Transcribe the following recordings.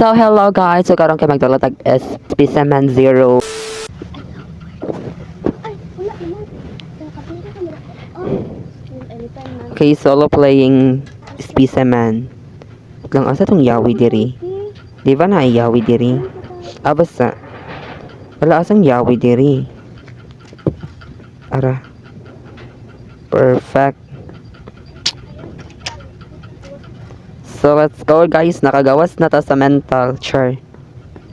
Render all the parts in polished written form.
So, hello guys. So, karon kay magdalatag Specimen Zero. Ay, wala naman. Nakapira ka mo. Oh, anytime man. Okay, solo playing Specimen. Lang asa tong yawi diri. Di ba na ay yawi diri? Ah, basta. Wala asang yawi diri. Ara. Perfect. So, let's go guys. Nakagawas na ta sa mental. Char.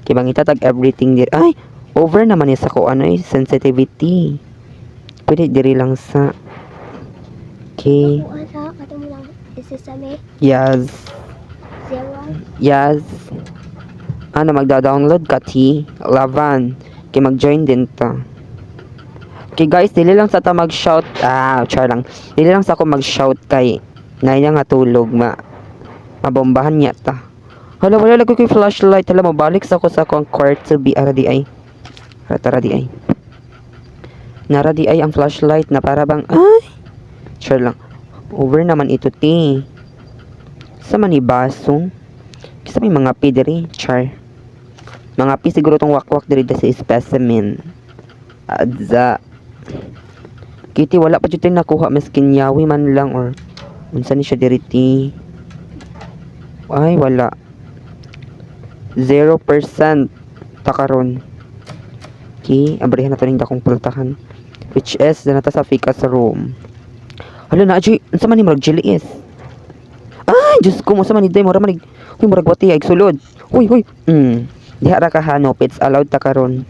Kibang itatag everything diri. Ay! Over naman sa ko ano sensitivity. Pwede diri lang sa. Okay. Ako asa, kato mo lang isasami. Yes. Zero. Yes. Ano, magda-download ka, T? Lavan. Kaya mag-join din ta. Okay, guys, dili lang sa ta mag-shout. Char lang. Dili lang sa ako mag-shout kay naya nga tulog, mabombahan niya ta. Hala, wala lagi ko yung flashlight. Hala, mabalik sa ako sa akong court to be di ay. Tara di ay. Nara di ay ang flashlight na para bang, ay! Char lang. Over naman ito, T. Sa manibaso. Kasi may mga pi diri, char. Mga pi siguro tong wakwak diri sa specimen. Adza. Kiti wala pa jud tay nakuha maskin yawi man lang or unsa ni siya diri ti. Ay wala. 0% takaron. Okay, abrihan na to ning dakong pultahan. Which is danata sa Ficas room. Hala na aji, unsa man ni murag jelly is? Ay, Diyos ko, unsa man ni day mura man huy murag wati ay sulod. Huy. Diha ra ka hanop, it's allowed ta karon.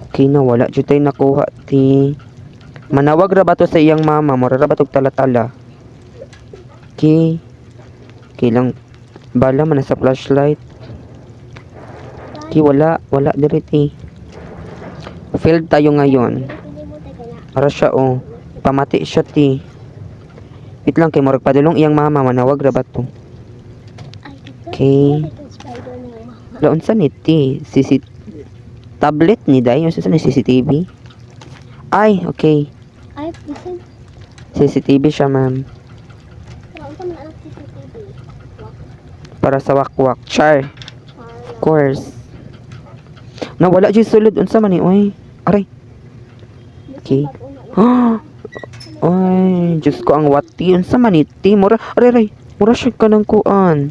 Okay na wala jud tay nakuha ti. Manawag ra ba to sa iyang mama, mura ra ba tog tala-tala. Okay. Okay lang. Bala man sa flashlight. Okay, wala diri ti. Failed tayo ngayon. Hindi mo tayo kaya. Para siya pamati siya ti. Wait lang kay murag padulong iyang mama, manawag ra ba to? Ay, ito. Okay. Ito spider na yung mama. Laon sa niti? Tablet ni day, yung sa CCTV. Ay, okay. Ay, listen. CCTV siya, ma'am. Saan ka man anak CCTV? Para sa wakwak. Char. Of course. Nawala dyan sulod. Unsa man ni, oy. Aray. Okay. Ay, Diyos ko ang wati. Unsa man ni, ti. Mura, aray. Mura siya ka ng kuan.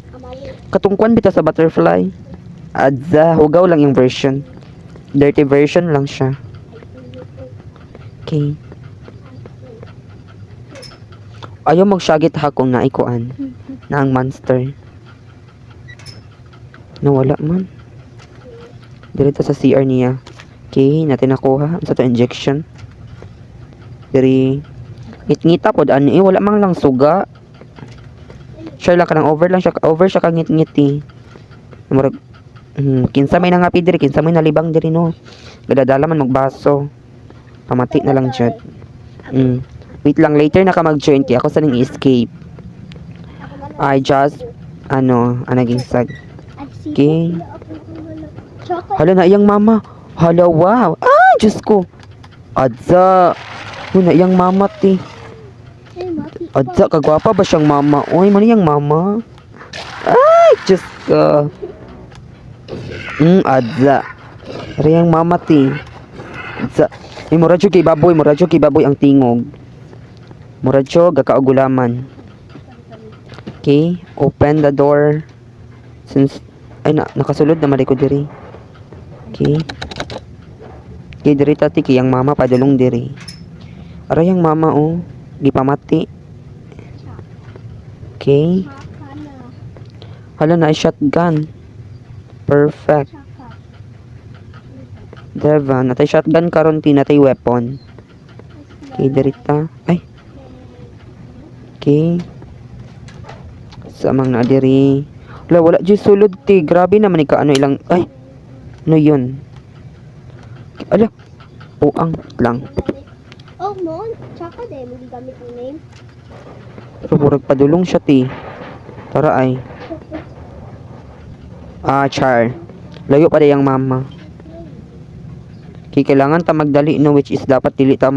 Katungkuan bita sa butterfly. Adza, hugaw lang yung version. Dirty version lang siya. Okay. Ayaw magsyagit ha kung naikuan na ang monster. Nawala man. Dirito sa CR niya. Okay, natin nakuha. Sa to injection. Diri. Ngit-ngita po. Wala mang lang suga. Sure lang ka ng over lang siya. Over siya ka ngit-ngiti. Murag. Kinsa may nangapi diri. Kinsa may nalibang diri no. Gadadala man magbaso. Pamati na lang dyan. Wait lang. Later na ka mag-join. Kaya ako sa ning escape. I just naging sag. Okay. Hala na iyang mama. Hala wow. Ay, Diyos ko. Adza. Na iyang mama ti. Adza, kagwapa ba siyang mama? Oy, man iyang mama. Ay, Diyos ko. Adza. Hala iyang mama ti. Adza. Muradyo kay baboy ang tingog. Muradyo, gakaugulaman. Okay, open the door. Since, nakasulod na malikod diri. Okay. Okay, diri tati kayang mama padulong diri. Aray ang mama gipamati. Okay. Hala na shotgun. Perfect. Devon, natay shotgun karon natay weapon. Okay, diri ta. Ay. Okay. Samang na diri. Wala dyan sulod ti. Grabe naman ilang. Ay. Ano yun? Ala. Puang lang. Oh, no. Tsaka din. Hindi gamit yung name. Pero murag padulong siya ti. Tara ay. Char. Layo pa yung mama. Kailangan ta magdali no, which is dapat dili ta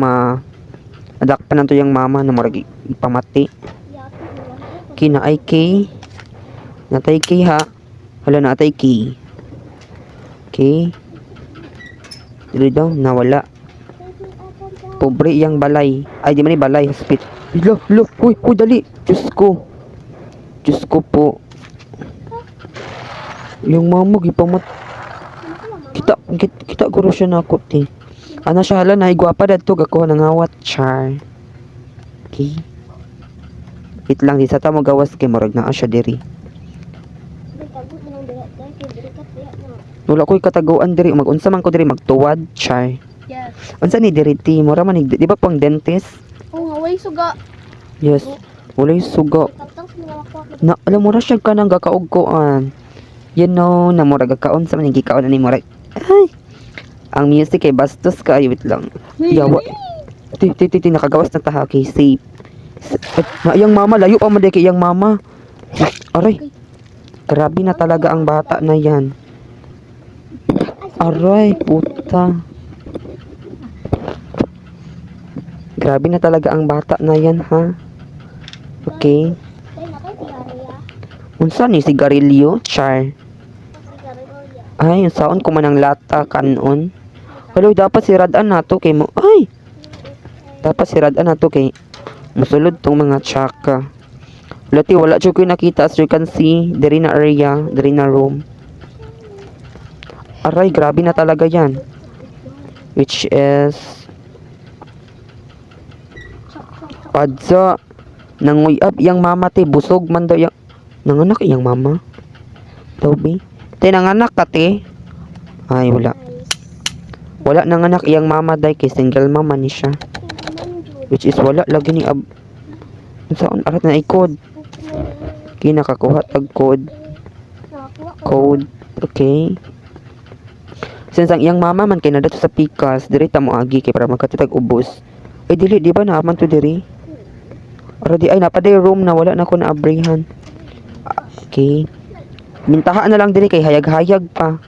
adakpan nanto yung mama na murag ipamati. Kina ay kay Natay key ha. Hala, natay key. Okay. Dili daw, nawala. Pobre iyang balay. Ay, di man ni balay. Hospital. Lo. Uy, dali. Diyos ko. Diyos ko po. Yung mama, gipamat. Kita guro siya na ako, ti. Ana siya, hala, naigwapa dadto. Gakuha ng awat. Char. Okay. Wait lang, di sa tamo gawas kay morag na siya diri. Wala ko'y kataguan diri. Mag-unsa man ko diri, magtuwad. Char. Yes. Unsa ni diri, ti? Mura man, di ba pang dentist? Oo nga, way suga. Yes. Walay suga. Tapos nilawak-wak. Na, alam mo ra siya ka nang gakaugkoan. You know, na mura gakaon sa manang gikaon ani mura. Ay. Ang music kay bastos ka, ay, wait lang. Yawa. Ti nakagawas na taha kay safe. Na iyang mama, layo pa man kay iyang mama. Aray. Grabe na talaga ang bata na yan. Aray, puta. Grabe na talaga ang bata na yan, ha? Okay. Ay, nakay sigarilya. Unsa ni sigarilyo? Char. Sigarilya. Ay, saon ko man ang lata kanon. Hello, dapat siradan nato kay mo. Ay. Dapat siradan nato kay musulod tong mga tsaka. Lati wala jud ko nakita, as you can see, diri na area, diri na room. Aray, grabe na talaga yan. Which is Padsa. Nanguyab yang mama te, busog man daw yang nanganak iyang mama. Toby. Te nanganak ka te. Ay, wala. Wala nanganak iyang mama day kay single mama ni siya. Which is wala lagi ni saan arat na i-code. Kinakakuha tag code. Code. Okay. Since ang iyang mama man kay nadato sa pikas, diri ta mo agi kay para makatutag ubos. Ay dili di ba naaman to diri? Already ay napaday room na wala na ko na abrihan. Okay. Mintaha na lang diri kay hayag-hayag pa.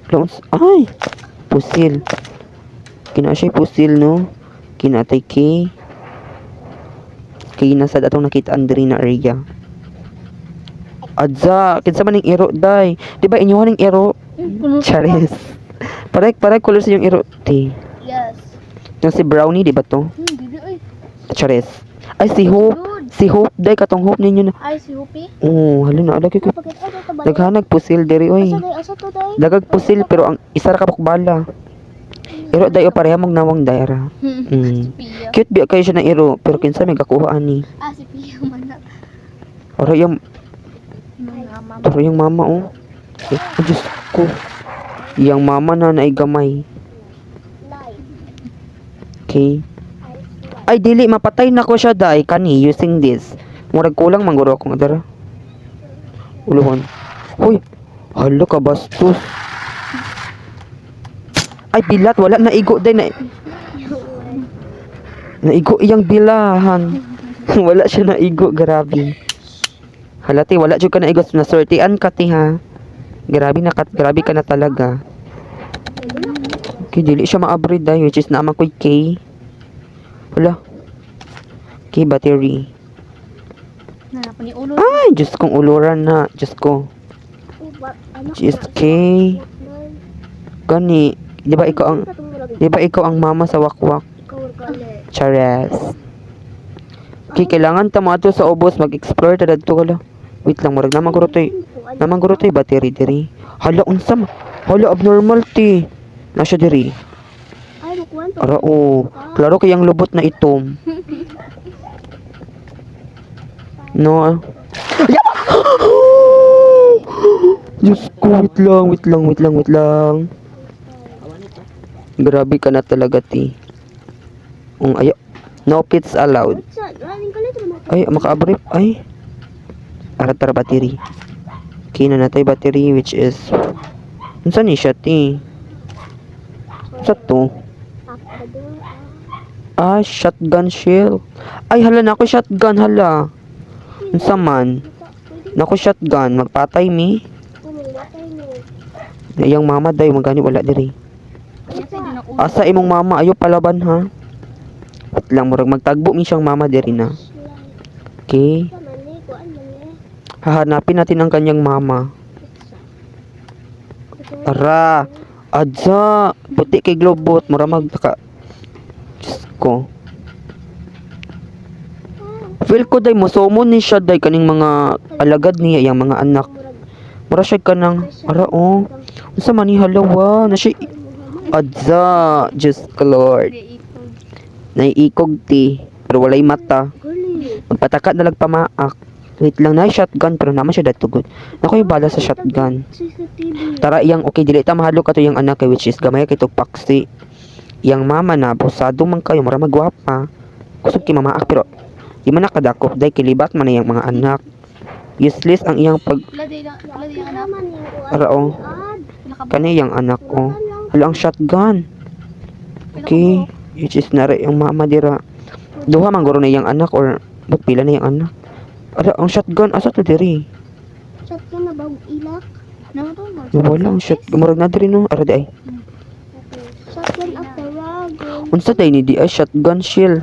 Loans. Ay. Pusil. Kina siya pusil no. Kinatay kay. Kay nasa datong nakitaan diri na area. Adza, kinsa man ning iro day. Di ba inyo ning iro? Charis. Parek color sa yung iro. Ti. Yes. Yung si Brownie, di ba to? Dili ay. Charis. Ay, si Hope. Si Hope, day, katong Hope ninyo na. Ay, si Hupi. Oo, halo na, alagay ko. Bakit ay ito ba? Daghanag pusil, diri, oy. Asa to day? Dagag pusil, pero ang isa ra kabukbala. Iro, day, o pareha mong nawang dayra. Si Pia. Cute biya kayo siya ng iro, pero kinsa may kakuha ani. Ah, si Pia man na. Oro yung, Mama. oro yung mama, oh. Oh, Diyos ko. Yang mama na naigamay. Okay. Ay, dili, mapatay na ko siya, day, kani, using this. Murag kulang, mangguro akong adara. Uluhan. Hoy, hala ka, bastos. Ay, bilat, wala, naigo, day, naigo iyang bilahan. Wala siya naigo, grabe. Halati, wala jud ka naigo, nasortian ka, ti, ha. Grabe ka na talaga. Okay, dili siya ma-upgrade, day, which is naman ko'y K. Wala. Okay, battery. Nanapan ni ulo. Ay, Diyos kong uluran na. Diyos ko. Diyos K. Gani. Di ba ikaw ang mama sa wakwak? Chares. Okay, kailangan tamo ato sa ubos. Mag-explore ta dadto kala. Wait lang, murag naman guro toy battery diri. Hala, unsam. Hala, abnormal ti. Nasya diri. Ay, bukuan to. Ara, oh. Klaro kayang lubot na itom. No. Diyos ko, wait lang. Grabe ka na talaga, ti. Ayo. No pets allowed. Ay, maka-abrip. Ay. Arat battery. Kina na tayo battery, which is unsa ni siya, ti? Sa to? Ah, shotgun shell. Ay, hala na ako shotgun, hala. Unsa man? Nako shotgun, magpatay mi. Iyang mama day, magani wala diri. Asa imong mama, ayo palaban ha. Wait lang, murag magtagbo mi siyang mama diri na. Okay. Hahanapin natin ang kanyang mama. Ara, adsa, puti kay globot, mura magtaka. Diyos ko. Feel ko day musomon ni siya day kaning mga alagad niya yang mga anak. Mura siya kanang ara oh. Unsa man ni halawa na siya adsa, Diyos ko Lord. Naiikog ti, pero walay mata. Gali. Magpataka na lang pamaak. Wait lang na shotgun pero naman siya datugod. Nakoy bala sa shotgun. CCTV. Tara iyang okay dili ta mahalo ka to yung anak kay which is gamay kay tog paksi. Iyang mama na posado man kayo mura magwapa. Kusog ki mamaak pero di man nakadakop day kilibat man na iyang mga anak. Useless ang iyang pag Ladi yung anak. ara oh. Kani iyang anak oh. Hala ang shotgun. Okay. Which is nara yung mama dira. Duha man guro na iyang anak or but pila na iyang anak. Ara ang shotgun asa to diri? Shotgun na bawang ilak. Naman to mo. Wala ang shot. Murag na diri no. Ara di ay. Shotgun of the wagon. Unsa day ni di ay shotgun shield.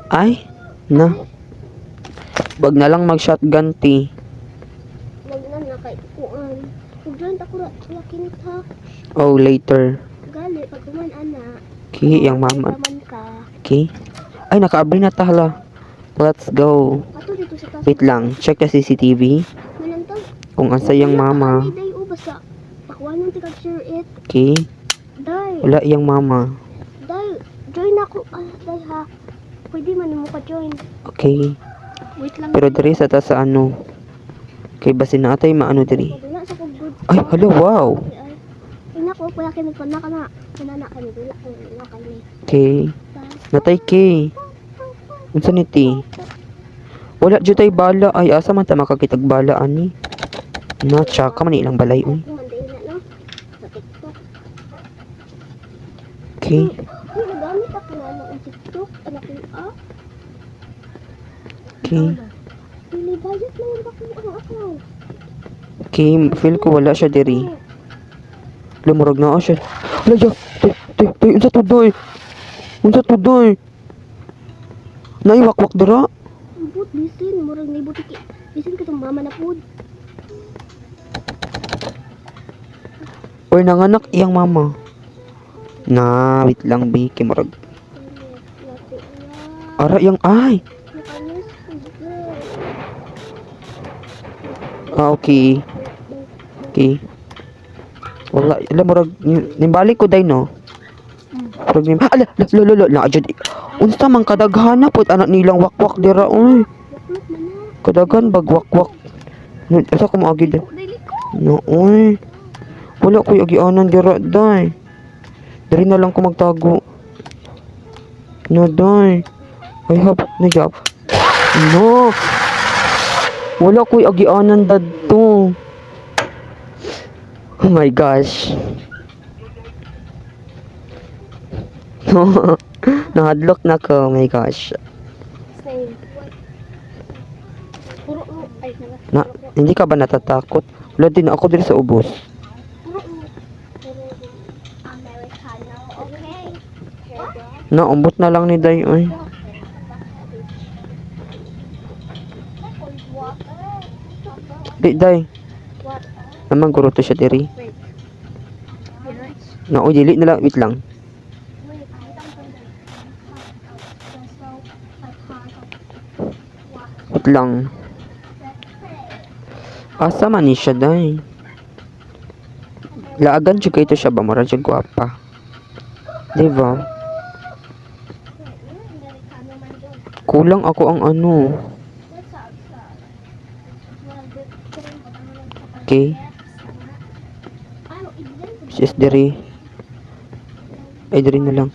Ay na. Wag na lang mag shotgun ti. Wag na na kay kuan. Ug ako ra kinit ha. Oh later. Gali pag kuman ana. Okay, yang mama. Taman ka. Okay. Ay nakaabri na ta hala. Let's go. Ato dito sa taas. Wait lang, check the CCTV Manan to. kung asa yung mama. Day o basta. Pakuan yung tika share it. Okay. Day. Wala yung mama. Day. Join ako. Day ha. Pwede man mo ka join. Okay. Wait lang. Pero diri sa ta sa ano. Okay, basin na atay maano diri. Wala sa kong good. Ay, hello, wow. Ay nako, kuya kami pa na kana. Kanana kami wala kami. Okay. Natay kay. Unsa ni ti? Wala jud tay bala ay asa man ta makakitag bala ani. Na tsaka man ilang balay uy. Kumanday na no. Sa TikTok. Okay. Ay, nagamit ako na ng TikTok. Anak ko Okay. Nilibayad na yung bako ang account. Okay, feel ko wala siya diri. Lumurog na ako siya. Hala siya. Tay, unsa to doy? Unsa to doy? Naiwakwak dira. Ambot, bisin. Murag na ibutiki. Bisin ka sa mama na food. Or nanganak iyang mama. Na, wait lang bi, kimurag. Ara yang ay. Nakanis ko, girl. Ah, okay. Okay. Wala, alam murag nimbalik ko day no. Murag nim. Ala, lolo, na ajud. Unsa man kadaghana pud anak nilang wakwak dira oy. Waklok man na. Kadaghan bag wakwak. Asa ko maagi dira. Dili ko. No, oy. Wala ko'y agianan dira, day. Dari na lang ko magtago. No, day. I have no job. No. Wala ko'y agianan dadto. Oh my gosh. Nahadlok na ko, oh my gosh. Same. Puro mo. Ay, Na, hindi ka ba natatakot? Wala din ako dito sa ubos. puro mo. Americano, okay. Naumbot na lang ni Day, oy. Di, Day. What? Naman guro to siya diri. Wait. Na, oy, dili na lang, wait lang. Wait lang. Asa man ni siya, Day? Laagan siya kayo siya ba? Mara siya gwapa. Diba? Kulang ako ang ano. Okay. Sis diri. Ay diri na lang.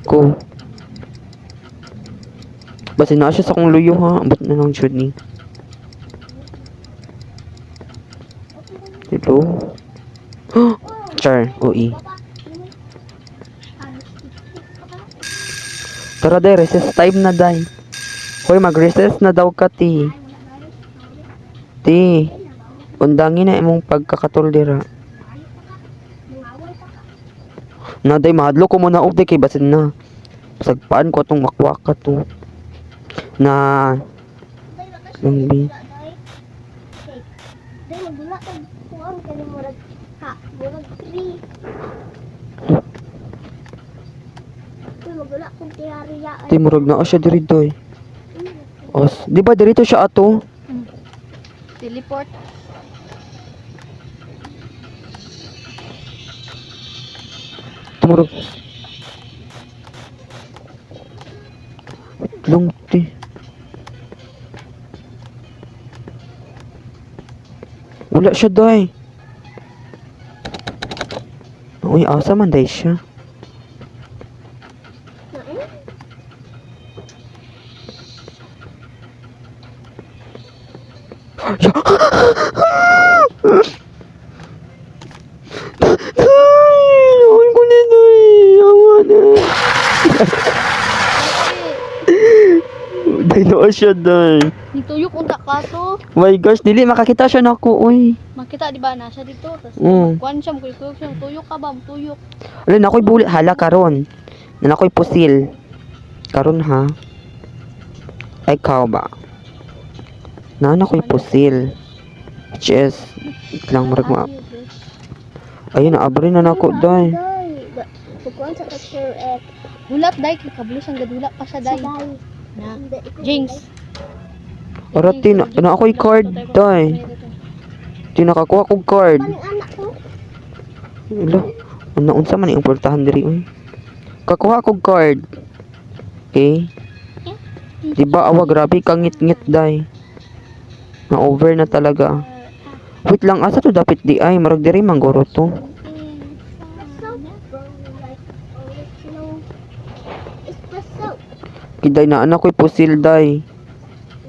Ko. Basta na siya sa kong luyo ha. Ba't na lang jud ni? Hello? Char. Ui. Tara day, recess time na day. Hoy, mag-recess na daw ka, ti. Ti. Undangin na imong pagkakatol dira. Na day, mahadlo ko muna og day kay basin na. Sagpaan ko atong makwaka to. Na Day, baka siya Long Beach. magdula, day. Okay. Day, magdula ka. Kuwang ka ni murag. Ha, murag 3. Uy, magdula kong tiyariya. Di murag na siya diri doy. Os, di ba dito siya ato? Teleport. Tumurog. Long ti. Wala siya day. Uy, asa man day siya. Ay, ko na day. Awa na. Day na siya day. Nituyok unta ka to. My gosh, dili makakita siya nako, uy. Makita di ba nasa dito. Tapos kuan siya, magkuyok siya. Tuyok ka ba? Tuyok. Wala na ako'y bulit. Hala, karon. Na ako'y pusil. Karon ha. Ay, kao ba? Na ako'y pusil. Which is, wait lang, marag ma. Ayun, naabri na nako, day. Kukuhan sa picture at Hulat day kay kablo sang gadula pa siya day. sabay. Na. Hindi, ikaw Jinx. Arati, na ako'y card, day. Di nakakuha kong card. Paning anak ko. Wala. Unsa man yung portahan diri, uy. Kakuha kong card. Okay. Diba, awa, grabe, kangit-ngit, day. Na-over na talaga. Wait lang, asa to dapat di ay? Marag diri manggoro to. Espresso. Kiday na anak ko'y pusil, day.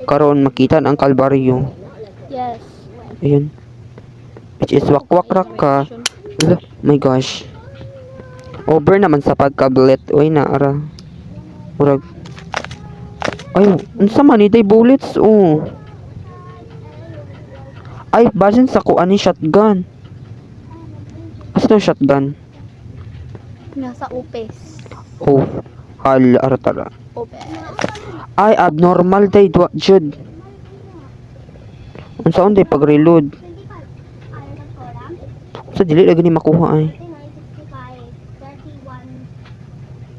Karon makita ang kalbaryo. Yes. Ayun. Which is wakwak rak ka. Ala, my gosh. Over naman sa pagkablet. Uy, naara. Murag. Ay, unsa man ni day bullets, oh. Ay, basin sa kuan ni shotgun. Asa to shotgun? Nasa upes. Oh, hal aratara. Upes. Ay, abnormal day dwa jud. Unsa day pag reload? Sa dili lagi ni makuha ay. 31,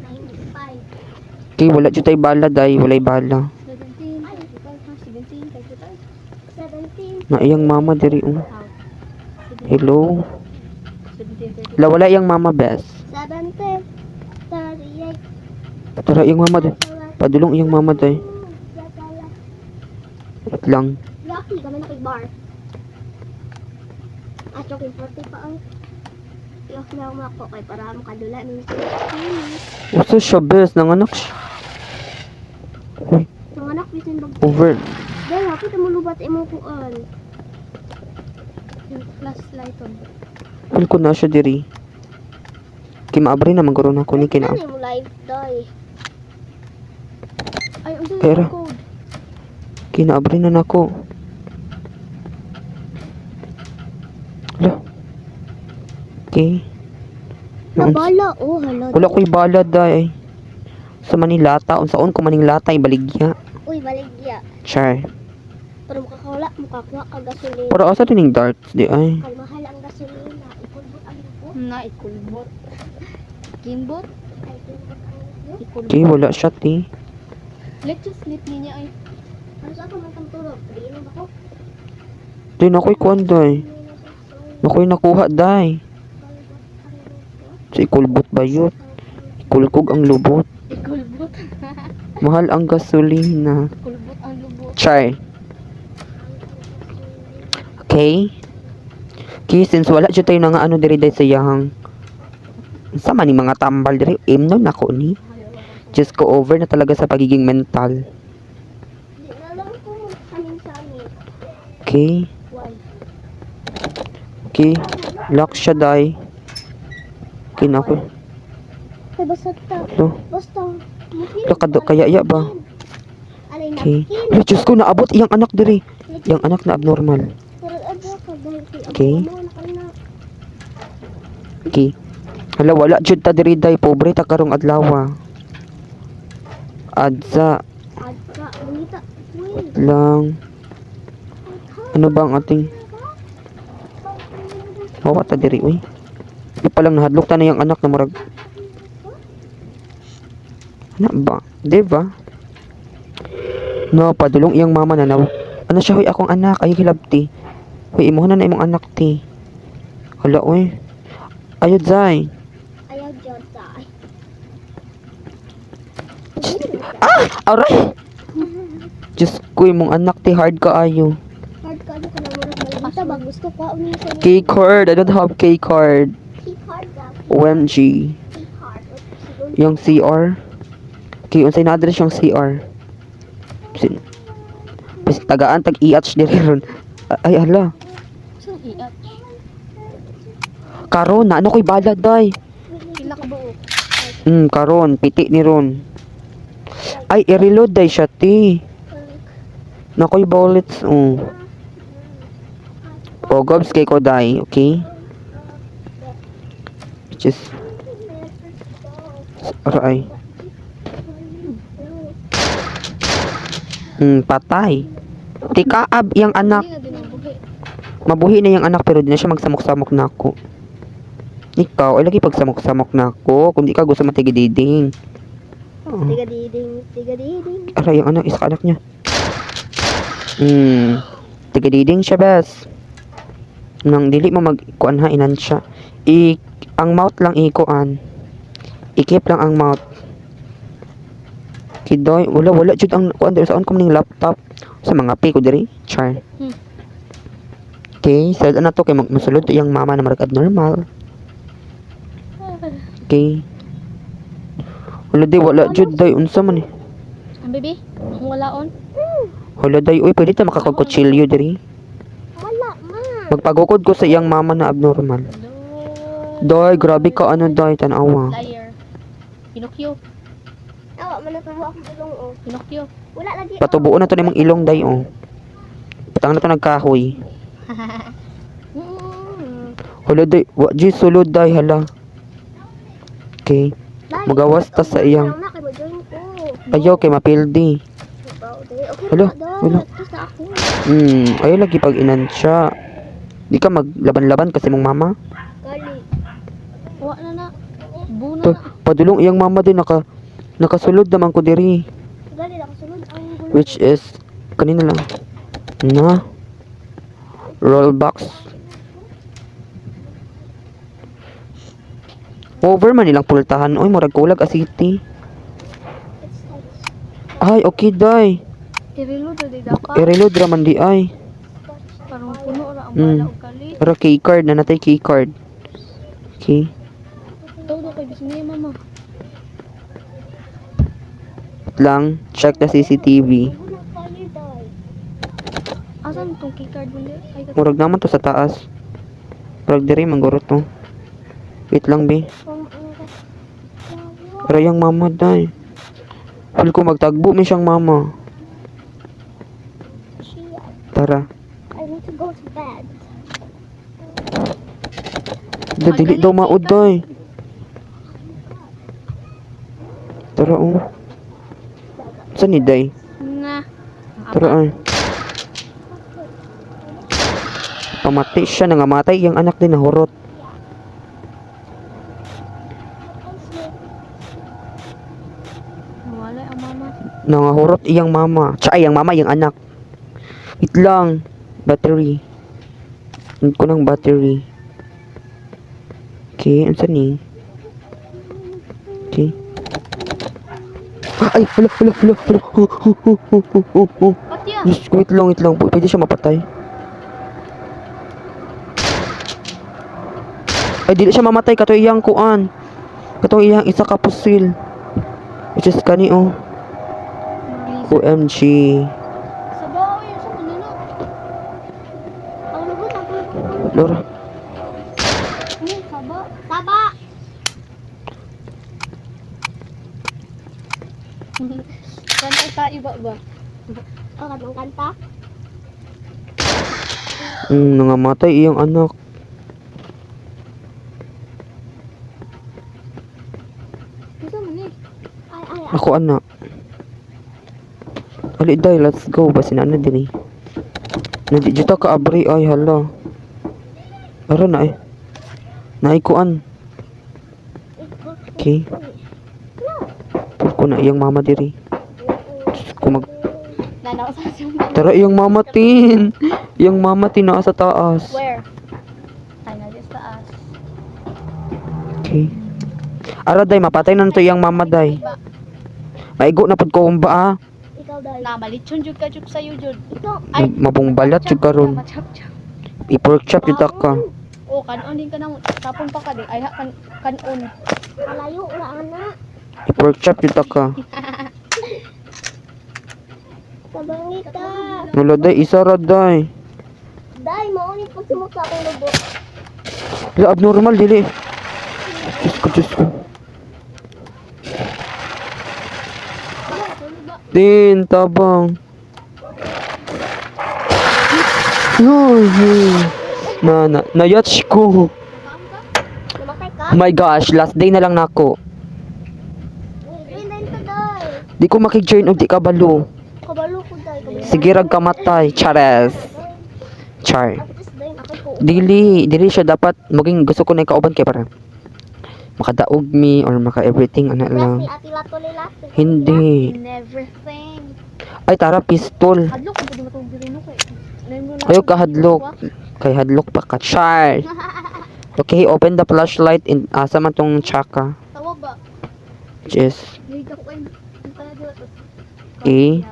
95. Kay wala jud tay bala day, walay bala. 17, 17, 17. Na iyang mama diri oh. Hello. 17, La wala iyang mama best. 70. 38. Tara iyang mama day. Padulong iyang mama day. Wait lang. Lucky kami na kay bar. At yung 40 pa ang yung na ako kay para makadula ng Usa siya best nanganak siya. Uy, Yung anak bitin bag. over. Dahil ako tumulubat imo kuan. flashlight on. Wala ko na siya diri. Kay maabri na magkaroon ako ni kina. Ano mo live doy. Ay, unsa Pero, yung code? kinaabri na nako. Wala. Okay. Nabala oh hala. Wala ko'y bala day. Sa manilata, unsaon ko maning lata ibaligya. Uy baligya. Char. Pero makakawala makakuha ka gasolina. Para asa dining darts di ay. Kay mahal ang gasolina. Ikulbot ang lupo. Na ikulbot. Gimbot. Ay kulbot ang lupo. Ikulbot. Okay, wala siya ti. Let's just sleep niya ay. Ano sa ako man tulog? Iinom ako. Di nako'y kuan day. Nako'y nakuha day. Sa ikulbot bayot. Ikulkog ang lubot. Ikulbot. Mahal ang gasolina. Ikulbot ang lubot. Char. Okay. Okay, since wala dyan tayo na nga ano diri day sa yahang. Sa man mga tambal diri. Aim nun ako ni. Just go over na talaga sa pagiging mental. Di na lang ko samin-samin. Okay. Why? Okay. Lock siya day. Okay na ako. Ay basta ta. No. Basta. Kaya ya ba? Alay na. Okay. Ay, Diyos ko, naabot iyang anak diri. Iyang anak na abnormal. Pero abo ka dahil kay Okay. abo mo na. Okay. Hala, wala jud ta diri day. Pobre ta karong adlaw. Adsa. Adka. Lang. Ano ba ang ating... Bawa ta diri, uy. Di pa lang nahadlok ta na yung anak na murag... Ano ba? Di ba? No, padulong iyang mama na naw. Ano siya, huy, akong anak. Ay, hilabti. Huy, imuha na imong anak, ti. Hala, uy. Ayod, Zay. Ayaw dyan tayo. Aray! Diyos ko, imong anak, ti. Hard ka, ayo. Hard ka ano ka na murag malita ba? Gusto ka umiyak sa K-card. I don't have K-card. key card ka. OMG. Key card. Siguro Yung CR. Okay, unsay na address yung CR. Bis tagaan tag iatch diri ron. Ay hala. Saan iat? Karon na ano koy balad day. Pila ka buo. Karon piti ni ron. Ay i-reload day siya ti. Na koy bullets. O gobs kay ko day, okay? Just aray. Patay. Tikaab yang anak. Hindi nga dinabuhi. Mabuhi na yung anak pero di na siya magsamok-samok na ako. Ikaw, ay lagi pagsamok-samok na ako. Kung di ka gusto matigididing. tiga diding, tiga diding. Aray, yung anak, isa ka anak niya. Tigididing siya, bes. Nang dili mo magkuan ha, inan siya. Ang mouth lang ikuan. Ikip lang ang mouth. Kidoy, wala jud ang kuan diri sa on ko ning laptop. Sa mga ko diri, char. Okay, sad na to kay masulod to yung mama na marag abnormal. Okay. Wala jud day unsa man eh. Ang baby? Ang walaon? Hala day, uy, pwede ta makakagkutsilyo diri. Wala ma. Magpagukod ko sa iyang mama na abnormal. Day, grabe ka ano day, tanawa. Liar. Pinokyo. Awa man natuwa akong ulong oh. Pinokyo. Wala lagi. Patubuo na to nimong ilong day, oh. Patang na to nagkahoy. Hala day, di sulod day, hala. Okay. Magawas ta sa iyang. Ayaw kay mapildi. Hala, hala. Ayaw lagi pag inansya. Di ka maglaban-laban kasi mong mama. Gali. Wa na na. Buna na. Padulong iyang mama din nakasulod naman ko diri. Gali nakasunod ang gulo. Which is kanina lang. Na. Rollbox. Over man nilang pultahan. Oy, murag kulag asiti. Ay, okay day. I-reload na di dapat. I-reload raman di ay. Parang puno ra ang bala o kalit. Para keycard na natay keycard. Okay. Todo kay bisniya mama. Lang, check the CCTV. Wala kali day. Asan tong keycard mo niya? Ay, Murag naman to sa taas. Murag diri manggurot to. Wait lang, be. Para yung mama day. Feel ko magtagbo may siyang mama. I Tara. need to go to bed. Dili daw maud day. Tara oh. Saan ni day? na. Tara ay. Pamatay siya, nangamatay yung anak din nahurot. Wala ang mama. Nangahurot iyang mama. Tsaka iyang mama, yung anak. Wait lang. Battery. Need ko ng battery. Okay, ano saan ni? Okay. Ay, hala. Pati ah. Diyos ko, wait lang. Pwede siya mapatay. Ay, dili siya mamatay. Kato iyang kuan. Kato iyang isa ka pusil. Which is kani, oh. OMG. Sabaw yun sa kanina. Ang lubot ang lubot. Lora. Saba. Saba. Kanta ta iba ba? Ang kanong kanta. Nangamatay iyang anak. Gusto mo ni? Ay. Ako anak. Ali day, let's go. Basin na diri. Nadi juta ka abri ay hala. Ara na eh. Naikuan. Okay. Ko na iyang mama diri. Kumag Nanaw sa Zumba. Tara iyang mama tin. Iyang mama tin naa sa taas. Where? Ay, nandito sa taas. Okay. Ara day mapatay na to iyang mama day. Maigo na pud ko umba ah. Ikaw dahil. Na, malitsyon jud ka jud sa'yo jud. Ikaw. Mabong balat jud karon. Machap-chap. I-pork chop jud ka. Oh, kanon din ka nang tapon pa ka di. Ay, kanon. Malayo na anak. I-pork chop jud ka. Sabangi ka. Nulo day isa ra day. Dahil maunit pag sumuksa akong lubot. La abnormal dili. Diyos ko. Tin, tabang. Nayatch ko. Namatay ka? Oh my gosh, last day na lang nako. Green na ito dahil. Di ko makig-join og di ka balo. Kabalo ko dahil. Sige rag kamatay, chares. Char. At least dahil ako po. Dili siya dapat maging gusto ko na ikauban kay para makadaog mi or maka everything ana Last lang. ni Ate Lato Lilas. Hindi. In everything. Ay tara pistol. Hadlok ko pwede matulog diri no kay. Ayaw ka hadlok. Kay hadlok pa ka. Char. Okay, open the flashlight in asa man tong tsaka. Tawa ba? Yes. Need ako ay. Kaya dito. Okay.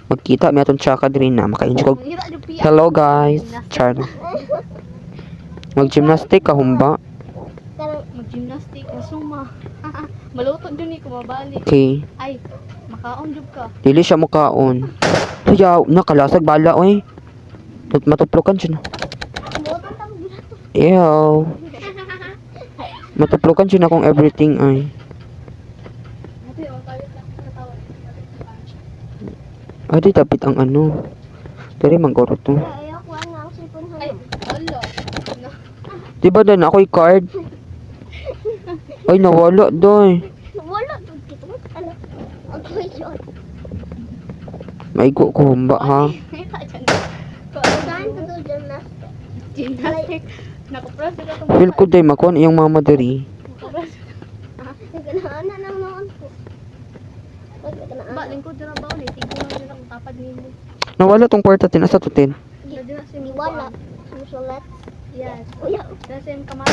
Magkita mi atong tsaka diri na maka-enjoy ko. Hello guys. Char. Mag-gymnastic ka humba. Karang Mag-gymnastic ka suma. Maluto dun ni ko mabalik. Okay. Ay, makaon jud ka. Dili siya mukaon. Tuyaw, nakalasag bala oy. Matuplokan siya na. buotan tamo ginato. Ew. Matuplokan siya na kung everything ay. Ate, oh, tayo lang katawa. Adi tapit ang ano. Dari manggoro to. Ayaw ko ang sipon Ay, halo. hala. Diba dan ako'y card? Ay nawala doy. Wala to dito. Ano? Ako yun. Maigo ko humba ha. Saan ko to gymnastic? Gymnastic. Nakapress ka itong Feel ko day makon iyang mama diri. Nakapress. Nagkanaana ng noon ko. Ba, Nagkanaana. lingkod dira ba ulit? Tingko na dira kung tapad nimo. Nawala tong kwarta tin asa to tin. Dira sa Wala. Susulat. Yes. Kuya. Dira sa kamay.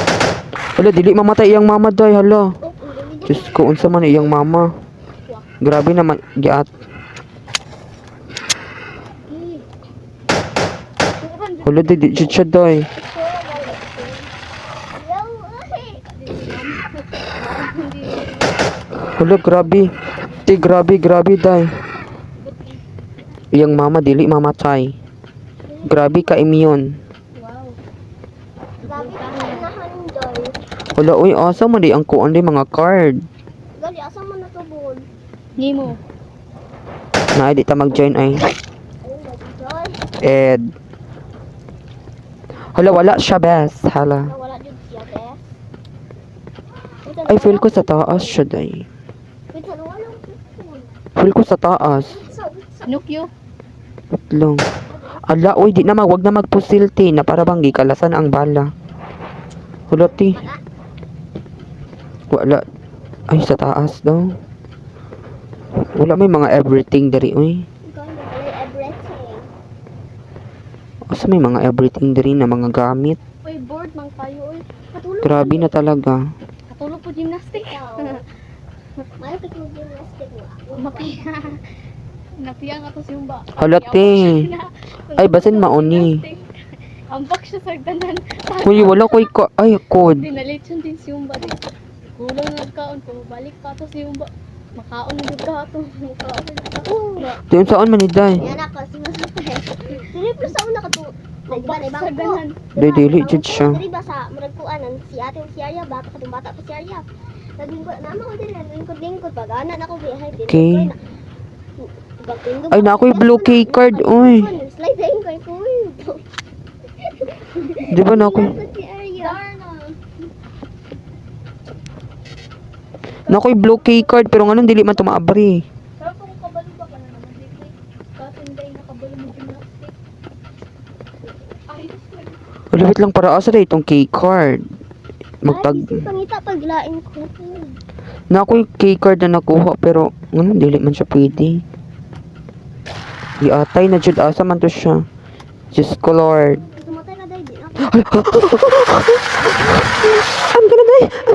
Hala dili mamatay iyang mama day hala. Oh, ang Diyos ko unsa man iyang mama. Grabe naman giat. Hala di jud siya day. Hala grabe. Ti grabe day. Iyang mama dili mamatay. Grabe ka immune. Wow. Gabi ka inahan doy. Hala uy asa man di ang kuan di mga card. Gali, asa man natubod? Nimo. Na di ta mag-join ay. Ayun, gabi doy. Ed. Hala wala siya bes. Hala. Nawala din siya, bes. Ay feel ko sa taas siya day. Wait, ano walang pipon? Feel ko sa taas. Nukyo. Wait lang. Ala uy di na wag na magpusilti na para bang gikalasan ang bala. Hala ti. Wala. Ay sa taas daw. Wala may mga everything dari uy. Ikaw na pala everything. Asa may mga everything dari na mga gamit. Uy, board mang tayo uy. Katulog Grabe na talaga. Katulog po gymnastic. ikaw. Mayo ka kung gymnastic mo. Mapiya. Napiya nga to si Humba. Hala ti. Ay basin mauni. Ambak siya sa tanan. Uy wala ko'y ay code. Dinalitson din si Humba din. Kulang na nagkaon ko. Balik pa to si Humba. Makaon na ka to. Makaon na ka. Di saan man ni day. Yan ako, sinusupay. Dili pa sa una ka to. Nagba na ibang ko. Saganan. Day dili jud siya. Dili ba sa muragkuanan si ate si Arya bata katong bata pa si Arya. Naglingkod na ako din lingkod pag ana na ko bihay din. Okay. Ay na ako'y blue key card uy. Slide din ko uy. Di ba na ako? Si Arya. Na ako'y blue key card pero ngayon dili man tumaabri. Pero kung kabalo ba ka na naman, di Ulawit lang para asa itong key card. Magtag... Ay, isip pangita paglain ko. Na ako yung key card na nakuha pero ano, dili man siya pwede. Atay na jud asa man to siya. Diyos ko Lord. Tumatay ka dahil, di na. I'm gonna die!